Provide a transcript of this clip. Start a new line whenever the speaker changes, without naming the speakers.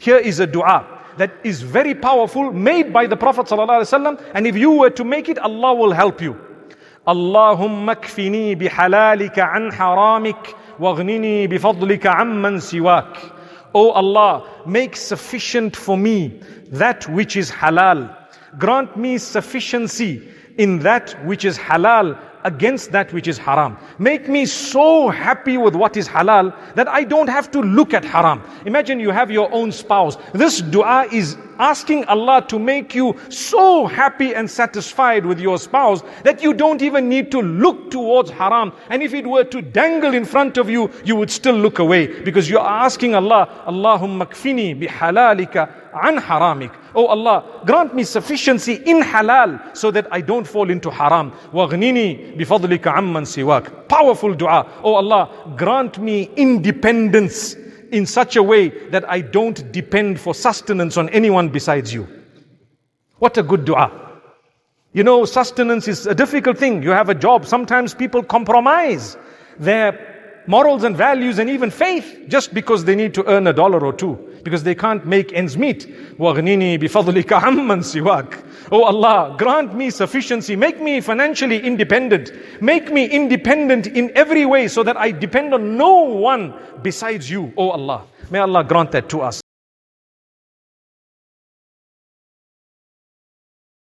Here is a dua that is very powerful, made by the Prophet ﷺ, and if you were to make it, Allah will help you. Allahumma kfini bihalalika an haramik waghnini bifadlika amman siwak. O Allah, make sufficient for me that which is halal. Grant me sufficiency in that which is halal against that which is haram. Make me so happy with what is halal that I don't have to look at haram. Imagine you have your own spouse. This dua is asking Allah to make you so happy and satisfied with your spouse that you don't even need to look towards haram. And if it were to dangle in front of you, you would still look away, because you are asking Allah, Allahumma kfini bihalalika an haramik. Oh Allah, grant me sufficiency in halal so that I don't fall into haram. Waghnini bifadlika amman siwak. Powerful dua. Oh Allah, grant me independence in such a way that I don't depend for sustenance on anyone besides you. What a good dua. You know, sustenance is a difficult thing. You have a job. Sometimes people compromise their morals and values and even faith just because they need to earn $1 or $2, because they can't make ends meet. وَغْنِنِي بِفَضْلِكَ عَمَّنْ سِوَاكَ. Oh Allah, grant me sufficiency. Make me financially independent. Make me independent in every way so that I depend on no one besides you. Oh Allah, may Allah grant that to us.